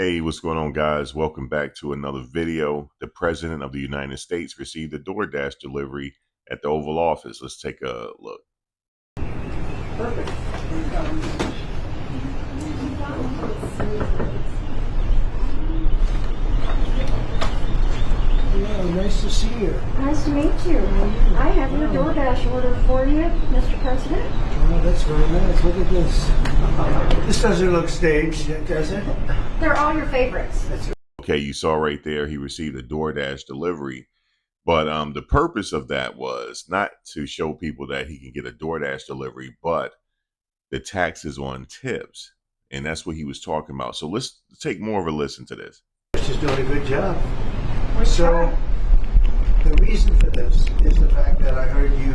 Hey, what's going on, guys? Welcome back to another video. The President of the United States received a DoorDash delivery at the Oval Office. Let's take a look. Perfect. Yeah, nice to see you. Nice to meet you. I have your DoorDash order for you, Mr. President. Oh, that's very nice. Look at this. This doesn't look staged, does it? They're all your favorites. Okay, you saw right there, he received a DoorDash delivery. But the purpose of that was not to show people that he can get a DoorDash delivery, but the taxes on tips. And that's what he was talking about. So let's take more of a listen to this. She's doing a good job. We So, try. the reason for this is the fact that I heard you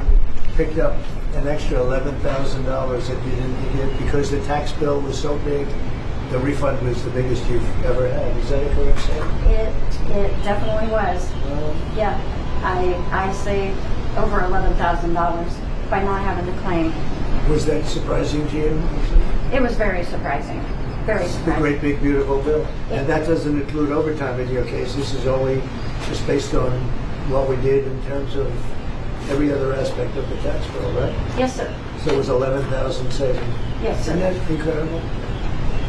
picked up an extra $11,000 that you didn't get because the tax bill was so big. The refund was the biggest you've ever had. Is that a correct statement? It definitely was. Yeah, I saved over $11,000 by not having to claim. Was that surprising to you? It was very surprising. Very The surprising. great big beautiful bill. And that doesn't include overtime in your case. This is only just based on what we did in terms of every other aspect of the tax bill, right? Yes, sir. So it was 11,000 saving. Yes, Isn't sir. that incredible?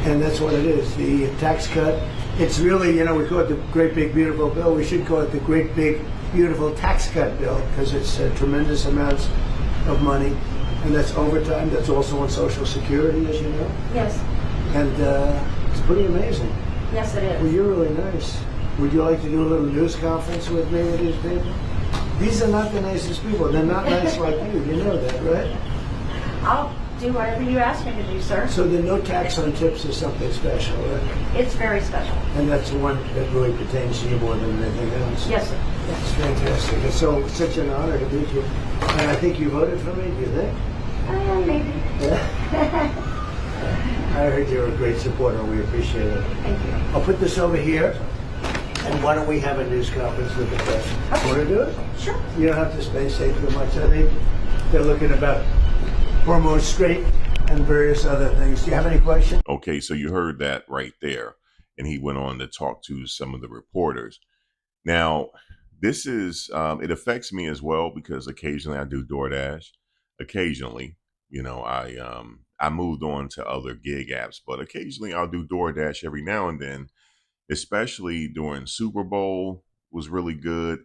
And that's what it is. The tax cut, it's really, we call it the great big beautiful bill. We should call it the great big beautiful tax cut bill because it's tremendous amounts of money. And that's overtime. That's also on Social Security, as you know. Yes. And it's pretty amazing. Yes, it Well, is. you're really nice. Would you like to do a little news conference with me with these people? These are not the nicest people. They're not nice like you. You know that, right? I'll do whatever you ask me to do, sir. So the no tax on tips is something special, right? It's very special. And that's the one that really pertains to you more than anything else. Yes, sir. It's fantastic. It's so such an honor to meet you. And I think you voted for me, do you think? Maybe. I heard you're a great supporter. We appreciate it. Thank you. I'll put this over here. And why don't we have a news conference with the press? Okay. Want to do it? Sure. You don't have to space say too much. I think they're looking about hormone straight and various other things. Do you have any questions? Okay, so you heard that right there. And he went on to talk to some of the reporters. Now, this is, it affects me as well because occasionally I do DoorDash. Occasionally, I moved on to other gig apps, but occasionally I'll do DoorDash every now and then, especially during Super Bowl was really good.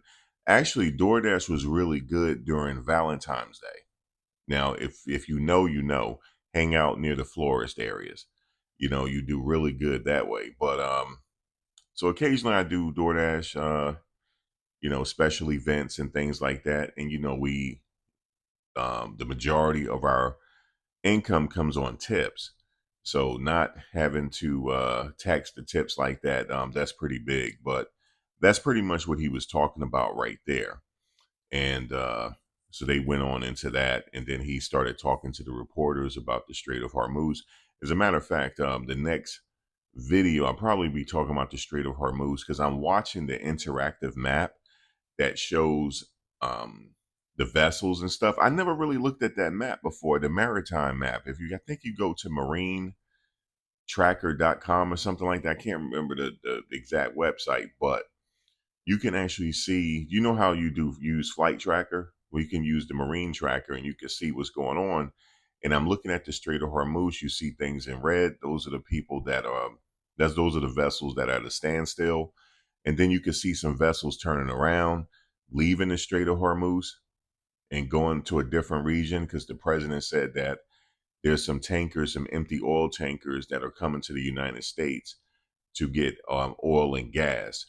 Actually, DoorDash was really good during Valentine's Day. Now, if you know, hang out near the florist areas. You do really good that way. But so occasionally I do DoorDash, special events and things like that. And we the majority of our income comes on tips. So not having to tax the tips like that, that's pretty big. But that's pretty much what he was talking about right there. And so they went on into that. And then he started talking to the reporters about the Strait of Hormuz. As a matter of fact, the next video, I'll probably be talking about the Strait of Hormuz because I'm watching the interactive map that shows the vessels and stuff. I never really looked at that map before, the maritime map. I think you go to marinetracker.com or something like that. I can't remember the exact website, but you can actually see, you know how you do use Flight Tracker? Well, you can use the Marine Tracker and you can see what's going on. And I'm looking at the Strait of Hormuz. You see things in red. Those are the people those are the vessels that are at a standstill. And then you can see some vessels turning around, leaving the Strait of Hormuz and going to a different region because the president said that there's some tankers, some empty oil tankers that are coming to the United States to get oil and gas.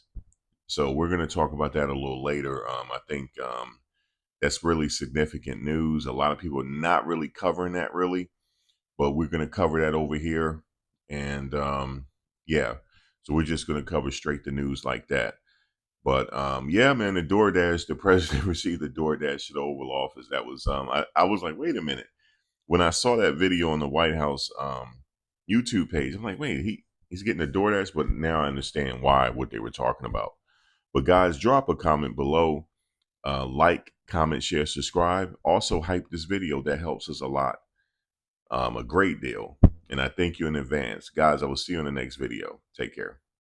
So we're going to talk about that a little later. I think that's really significant news. A lot of people are not really covering that really, but we're going to cover that over here. And yeah, so we're just going to cover straight the news like that. But yeah, man, the DoorDash, the president received the DoorDash at the Oval Office. That was I was like, wait a minute. When I saw that video on the White House YouTube page, I'm like, wait, he's getting a DoorDash, but now I understand what they were talking about. But guys, drop a comment below. Like, comment, share, subscribe. Also hype this video. That helps us a lot. A great deal. And I thank you in advance. Guys, I will see you in the next video. Take care.